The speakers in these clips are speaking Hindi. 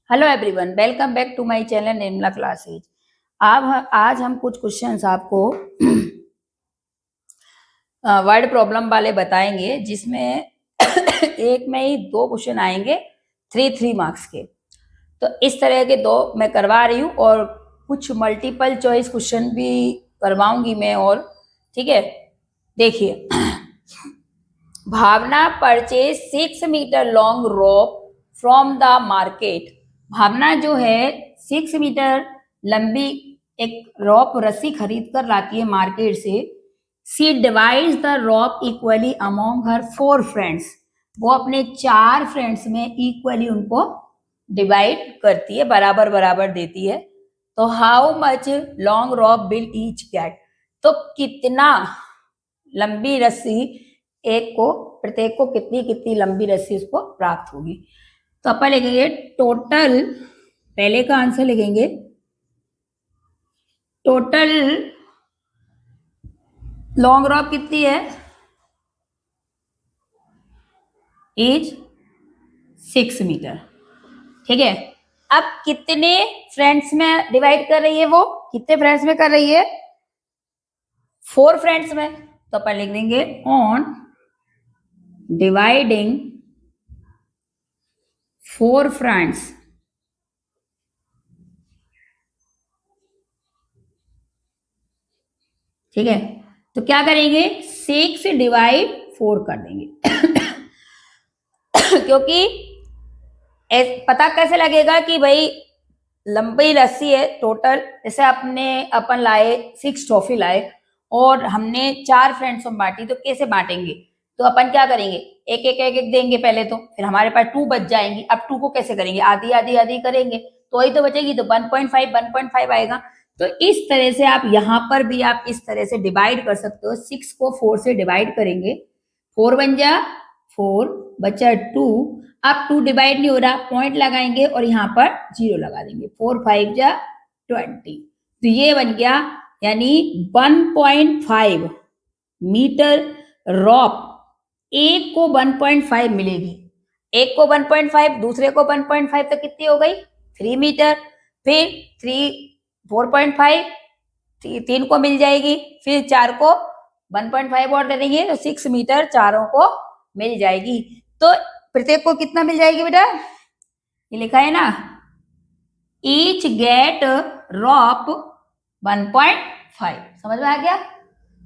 Hello everyone, welcome back to my channel Nirmala classes. आज हम कुछ क्वेश्चंस आपको वर्ड प्रॉब्लम वाले बताएंगे, जिसमें एक में ही दो क्वेश्चन आएंगे 3 मार्क्स के। तो इस तरह के दो मैं करवा रही हूँ और कुछ मल्टीपल चॉइस क्वेश्चन भी करवाऊंगी मैं। और ठीक है, देखिए Bhavana purchase 6 metre long rope from the market. Bhavana जो है 6 मीटर लंबी एक रॉप रस्सी खरीद कर लाती है मार्केट से। She divides the rope equally among her 4 friends. वो अपने 4 फ्रेंड्स में इक्वली उनको डिवाइड करती है, बराबर बराबर देती है। तो how much long rope will each get. तो कितना लंबी रस्सी प्रत्येक को कितनी कितनी लंबी रस्सी उसको प्राप्त होगी। तो अपन लिखेंगे टोटल, पहले का आंसर लिखेंगे टोटल लॉन्ग रॉप कितनी है, इज 6 मीटर। ठीक है, अब कितने फ्रेंड्स में डिवाइड कर रही है, वो कितने फ्रेंड्स में कर रही है, 4 फ्रेंड्स में। तो अपन लिख देंगे ऑन डिवाइडिंग 4 फ्रेंड्स। ठीक है, तो क्या करेंगे 6 डिवाइड 4 कर देंगे क्योंकि पता कैसे लगेगा कि भाई लंबी रस्सी है टोटल। जैसे अपन लाए 6 टॉफी लाए और हमने 4 फ्रेंड्स को बांटी, तो कैसे बांटेंगे, तो अपन क्या करेंगे एक एक एक एक देंगे पहले, तो फिर हमारे पास 2 बच जाएंगी। अब 2 को कैसे करेंगे, आधी आधी आधी करेंगे तो ही तो बचेगी, तो 1.5 आएगा। तो इस तरह से आप यहाँ पर भी आप इस तरह से डिवाइड कर सकते हो। 6 को 4 से डिवाइड करेंगे, 4 बन जा 4 बचा 2। अब 2 डिवाइड नहीं हो रहा, पॉइंट लगाएंगे और यहाँ पर 0 लगा देंगे, 4 5 जा 20। तो ये बन गया, यानी 1.5 मीटर रॉप एक को 1.5 मिलेगी। एक को 1.5, दूसरे को 1.5, तो कितनी हो गई 3 मीटर। फिर 4.5 3 को मिल जाएगी, फिर 4 को 1.5 और दे देंगे, तो 6 मीटर चारों को मिल जाएगी। तो प्रत्येक को कितना मिल जाएगी बेटा, ये लिखा है ना, ईच गेट रॉप 1.5। समझ में आ गया,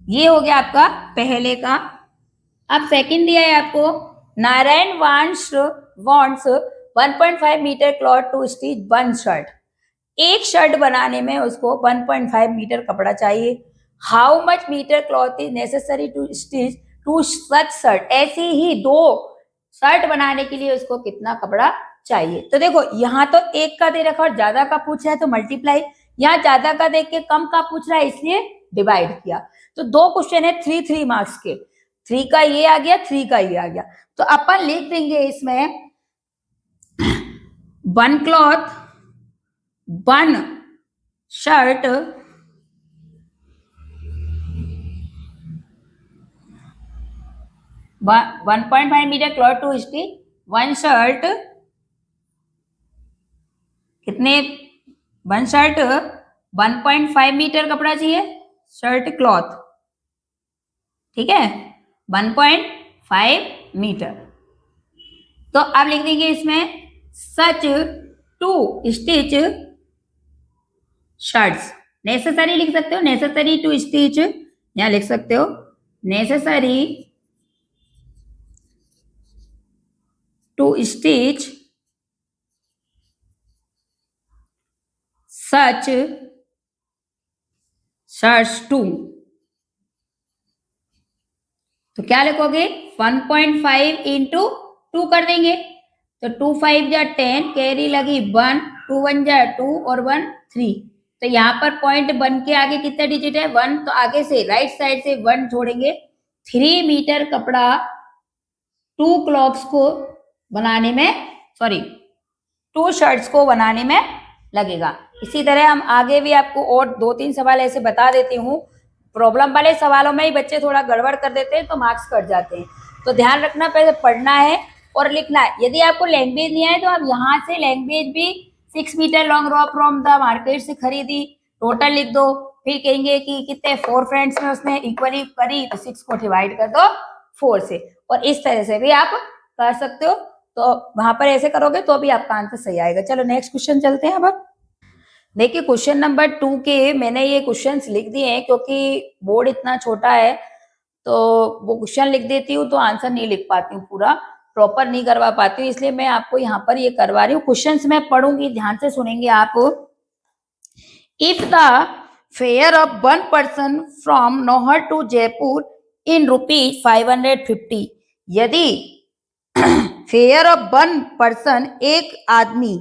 ये हो गया आपका पहले का। अब सेकंड दिया है आपको, Narayan wants 1.5 metre cloth to stitch 1 shirt. एक शर्ट बनाने में उसको 1.5 मीटर कपड़ा चाहिए। How much meter cloth is necessary to stitch 2 such shirt. ऐसी ही 2 शर्ट बनाने के लिए उसको कितना कपड़ा चाहिए। तो देखो यहाँ तो एक का दे रखा और ज्यादा का पूछ रहा है तो मल्टीप्लाई, यहाँ ज्यादा का देख के कम का पूछ रहा है इसलिए डिवाइड किया। तो 2 क्वेश्चन है 3 मार्क्स के, 3 का ये आ गया, 3 का ये आ गया। तो अपन लिख देंगे इसमें 1 cloth 1 shirt 1.5 metre cloth to stitch 1 shirt, कितने 1 शर्ट 1.5 मीटर कपड़ा चाहिए, शर्ट क्लॉथ, ठीक है 1.5 मीटर। तो अब लिख देंगे इसमें सच टू स्टिच शर्ट्स। नेसेसरी लिख सकते हो, नेसेसरी टू स्टिच, यहां लिख सकते हो necessary to stitch such shirts 2। तो क्या लिखोगे 1.5 इंटू 2 कर देंगे, तो 2 5 जा 10, कैरी लगी 1, 2 1 जा 2 और 1 3। तो यहाँ पर पॉइंट 1 के आगे कितना डिजिट है 1, तो आगे से राइट साइड से 1 छोड़ेंगे। 3 मीटर कपड़ा 2 क्लॉथ्स को बनाने में, सॉरी 2 शर्ट्स को बनाने में लगेगा। इसी तरह हम आगे भी आपको और 2-3 सवाल ऐसे बता देती हूँ। प्रॉब्लम वाले सवालों में ही बच्चे थोड़ा गड़बड़ कर देते हैं तो मार्क्स कट जाते हैं। तो ध्यान रखना, पहले पढ़ना है और लिखना है। यदि आपको लैंग्वेज नहीं आए तो आप यहाँ से लैंग्वेज भी 6 metre long rope from the market से खरीदी, टोटल लिख दो। फिर कहेंगे कि कितने 4 फ्रेंड्स में उसने इक्वली करी, तो 6 को डिवाइड कर दो 4 से। और इस तरह से भी आप कर सकते हो, तो वहां पर ऐसे करोगे तो भी आपका आंसर सही आएगा। चलो नेक्स्ट क्वेश्चन चलते हैं। अब देखिए क्वेश्चन नंबर 2 के मैंने ये क्वेश्चंस लिख दिए हैं, क्योंकि बोर्ड इतना छोटा है तो वो क्वेश्चन लिख देती हूँ तो आंसर नहीं लिख पाती हूँ, पूरा प्रॉपर नहीं करवा पाती हूँ, इसलिए मैं आपको यहाँ पर ये करवा रही हूँ। क्वेश्चंस मैं पढ़ूंगी, ध्यान से सुनेंगे आप। If the fare of one person from Nohar to Jaipur in rupees 550, यदि फेयर ऑफ वन पर्सन, एक आदमी,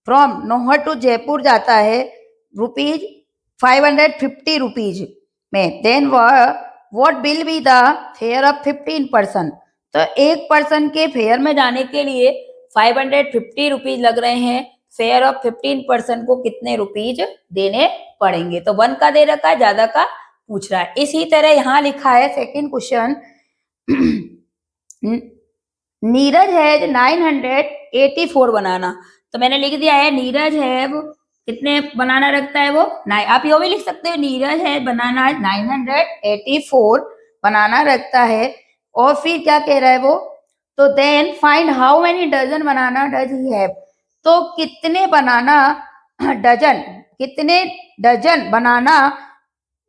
फ्रॉम नौहर टू जयपुर जाता है रुपीज 550 रुपीज में, then what will be the fare of 15 person. तो एक पर्सन के फेयर में जाने के लिए 550 रुपीज लग रहे हैं, फेयर ऑफ 15 पर्सन को कितने रुपीज देने पड़ेंगे। तो 1 का दे रखा है, ज्यादा का पूछ रहा है। इसी तरह यहाँ लिखा है सेकेंड क्वेश्चन, नीरज है 984 बनाना। तो मैंने लिख दिया है नीरज है वो कितने बनाना रखता है वो, आप यो भी लिख सकते हो, नीरज है बनाना 984 बनाना रखता है। और फिर क्या कह रहा है वो, तो then find how many dozen banana does he have. तो कितने बनाना डजन, कितने dozen banana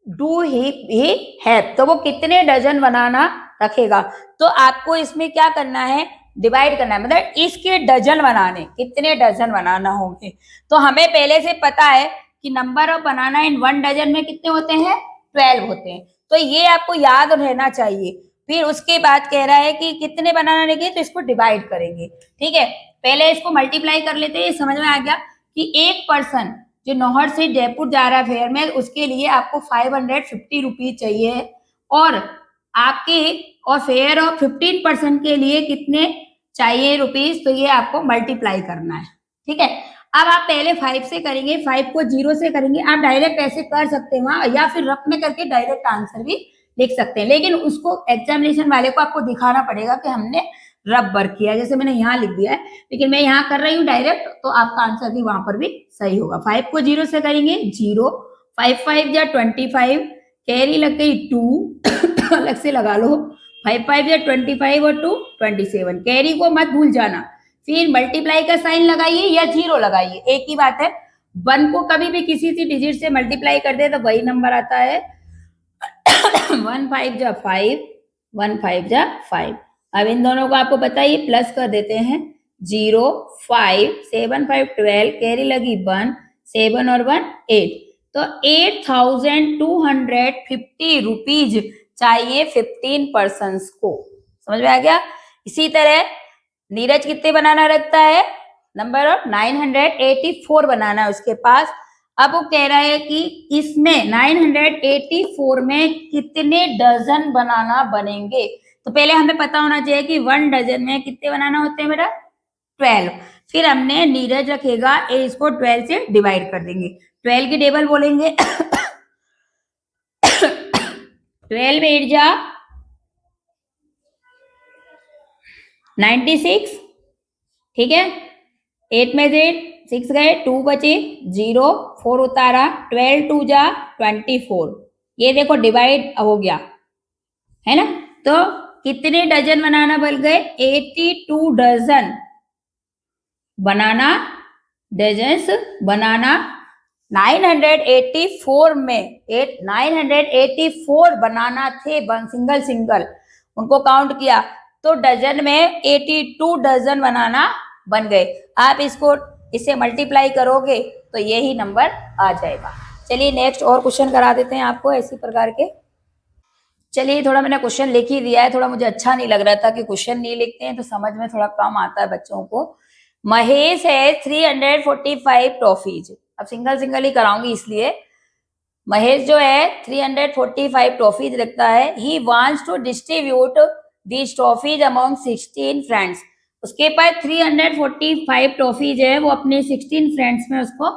do he have, तो वो कितने डजन बनाना रखेगा। तो आपको इसमें क्या करना है, डिवाइड करना है, मतलब इसके डजन बनाने, कितने डजन बनाना होंगे। तो हमें पहले से पता है कि number of banana in 1 dozen में कितने होते हैं, 12 होते हैं। तो ये आपको याद रहना चाहिए। फिर उसके बाद कह रहा है कि कितने बनाना रहेंगे, तो इसको डिवाइड करेंगे। ठीक है, पहले इसको मल्टीप्लाई कर लेते हैं, समझ में आ गया कि एक पर्सन जो नौहर से जयपुर जा रहा है फेयर में, उसके लिए आपको 550 रुपीज चाहिए, और आपके और फेयर ऑफ 15% के लिए कितने चाहिए रुपीज, तो ये आपको मल्टीप्लाई करना है। ठीक है, अब आप पहले 5 से करेंगे, 5 को 0 से करेंगे, आप डायरेक्ट ऐसे कर सकते हैं वहां, या फिर रफ में करके डायरेक्ट आंसर भी लिख सकते हैं, लेकिन उसको एग्जामिनेशन वाले को आपको दिखाना पड़ेगा कि हमने रफ वर्क किया, जैसे मैंने यहाँ लिख दिया है, लेकिन मैं यहाँ कर रही हूँ डायरेक्ट, तो आपका आंसर भी वहां पर भी सही होगा। 5 को 0 से करेंगे 0, 5 5 या 25, कैरी लग गई 2 अलग से लगा लो, 5 5 या 25 और 2 27, कैरी को मत भूल जाना। फिर मल्टीप्लाई का साइन लगाइए या 0 लगाइए, एक ही बात है। 1 को कभी भी किसी सी डिजिट से मल्टीप्लाई कर दे तो वही नंबर आता है। 1 5 जा 5, 1 5 जा 5। अब इन दोनों को आपको बताइए, प्लस कर देते हैं, 0 5 7 5 12, कैरी लगी 1, 7 और 1 8, तो 8250 रुपीज चाहिए 15 पर्सन्स को। समझ में आ गया। इसी तरह नीरज कितने बनाना रखता है, नंबर ऑफ 984 बनाना है उसके पास। अब वो कह रहा है कि इसमें 984 में कितने डजन बनाना बनेंगे। तो पहले हमें पता होना चाहिए कि 1 डजन में कितने बनाना होते हैं मेरा, 12। फिर हमने नीरज रखेगा, इसको 12 से डिवाइड कर देंगे, 12 की टेबल बोलेंगे 12 में 8 जा 96, ठीक है, 8 में से 6 गए, 2 बचे, 0 4 उतारा, 12 2 जा 24, ये देखो डिवाइड हो गया है ना। तो कितने डजन बनाना बन गए, 82 डजन बनाना, डजन्स बनाना 984 में 984 बनाना थे, सिंगल सिंगल उनको काउंट किया, तो डजन में 82 डजन बनाना बन गए। आप इसको इसे मल्टीप्लाई करोगे तो यही नंबर आ जाएगा। चलिए नेक्स्ट और क्वेश्चन करा देते हैं आपको इसी प्रकार के। चलिए थोड़ा मैंने क्वेश्चन लिख ही दिया है, थोड़ा मुझे अच्छा नहीं लग रहा था कि क्वेश्चन नहीं लिखते हैं तो समझ में थोड़ा कम आता है बच्चों को। महेश है 345 ट्रॉफीज, अब सिंगल सिंगल ही कराऊंगी इसलिए। महेश जो है 345 ट्रॉफीज रखता है, he wants to distribute these trophies among 16 friends. उसके पास 345 ट्रॉफीज है, वो अपने 16 फ्रेंड्स में उसको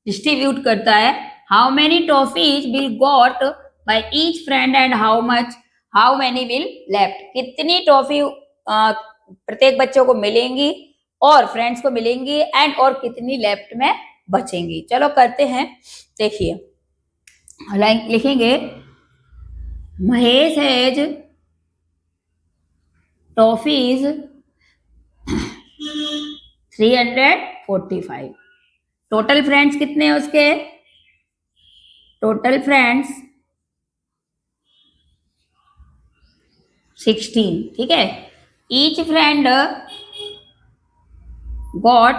डिस्ट्रीब्यूट करता है। How many trophies will got by each friend and how many will left, कितनी ट्रॉफी प्रत्येक बच्चों को मिलेंगी और फ्रेंड्स को मिलेंगी एंड और कितनी लेफ्ट में बचेंगी। चलो करते हैं, देखिए लिखेंगे Mahesh has toffees 345। Total friends कितने हैं उसके, टोटल फ्रेंड्स 16, ठीक है। ईच फ्रेंड गॉट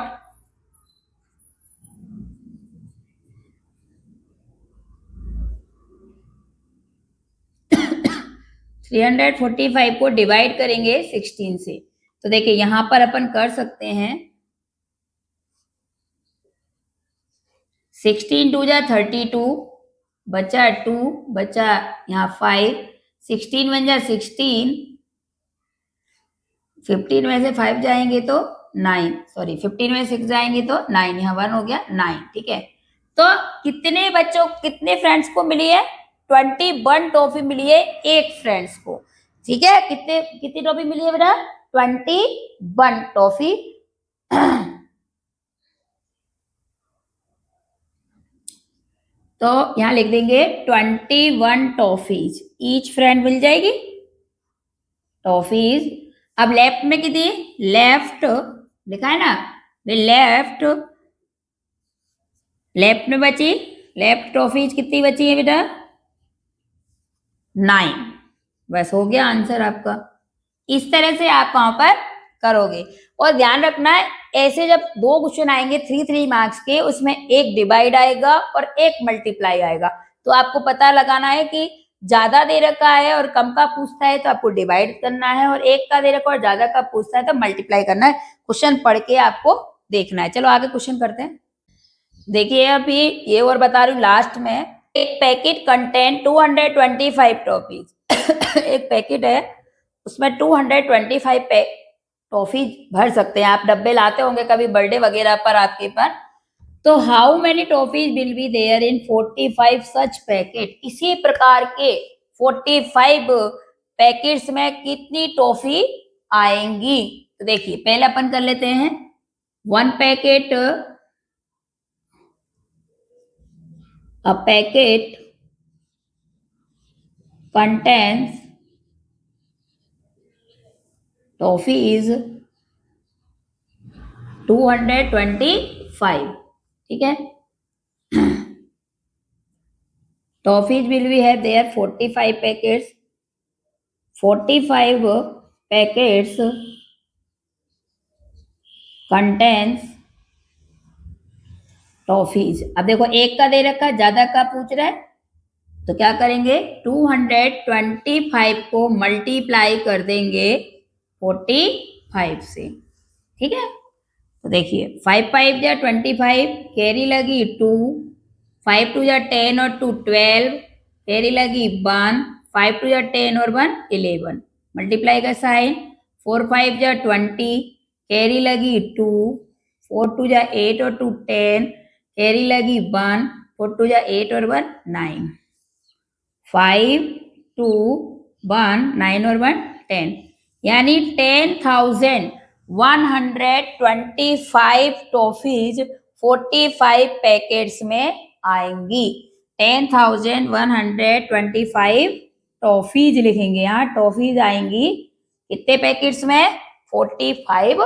345 को डिवाइड करेंगे 16 से, तो देखिए यहां पर अपन कर सकते हैं 16 2 जा 32, बचा 2, बचा यहाँ 5, 16 1 जा 16, 15 में से 5 जाएंगे तो 9, सॉरी 15 में 6 जाएंगे तो 9, यहाँ 1 हो गया 9, ठीक है। तो कितने बच्चों, कितने फ्रेंड्स को मिली है, 21 टॉफी मिली है एक फ्रेंड्स को, ठीक है। कितनी टॉफी मिली है बेटा, 21 टॉफी। तो यहां लिख देंगे 21 टॉफीज, ईच फ्रेंड मिल जाएगी टॉफीज। अब लेफ्ट में कितनी, लेफ्ट लिखा है ना, लेफ्ट में बची, लेफ्ट टॉफीज कितनी बची है बेटा, 9। बस हो गया आंसर आपका। इस तरह से आप वहां पर करोगे, और ध्यान रखना है ऐसे जब 2 क्वेश्चन आएंगे 3 मार्क्स के, उसमें एक डिवाइड आएगा और एक मल्टीप्लाई आएगा, तो आपको पता लगाना है कि ज्यादा दे रखा है और कम का पूछता है तो आपको डिवाइड करना है, और एक का दे रखा और ज्यादा का पूछता है तो मल्टीप्लाई करना है। क्वेश्चन पढ़ के आपको देखना है। चलो आगे क्वेश्चन करते हैं। देखिए अभी ये और बता रही हूँ लास्ट में, एक पैकेट कंटेन 225 टॉफीज। एक पैकेट है उसमें 225 टॉफी भर सकते हैं आप, डब्बे लाते होंगे कभी बर्थडे वगैरह पर आपके पर, तो how many toffees will be there in 45 such packet, इसी प्रकार के 45 पैकेट्स में कितनी टॉफी आएंगी। तो देखिए पहले अपन कर लेते हैं 1 packet, a packet contains toffees 225, ठीक है। टॉफीज विल बी है there 45 packets, 45 packets contains toffees. अब देखो एक का दे रखा, ज्यादा का पूछ रहा है, तो क्या करेंगे 225 को मल्टीप्लाई कर देंगे 45 से, ठीक है। तो देखिए 5 5 जा 25, कैरी लगी 2, 5 2 जा 10 और 2 12, कैरी लगी 1, 5 2 जा 10 और 1 11, मल्टीप्लाई का साइन, 4 5 जा 20, कैरी लगी 2, 4 2 जा 8 और 2 10, कैरी लगी 1, 4 2 जा 8 और 1 9, 5 2 1 9 और 1 10, यानी 10,125 टॉफीज 45 पैकेट्स में आएंगी। 10,125 टॉफीज लिखेंगे, यहाँ टॉफीज आएंगी कितने पैकेट्स में, 45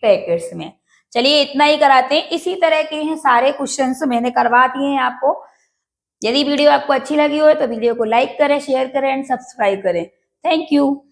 पैकेट्स में। चलिए इतना ही कराते हैं, इसी तरह के हैं सारे क्वेश्चंस मैंने करवा दिए हैं आपको। यदि वीडियो आपको अच्छी लगी हो तो वीडियो को लाइक करें, शेयर करें एंड सब्सक्राइब करें। Thank you.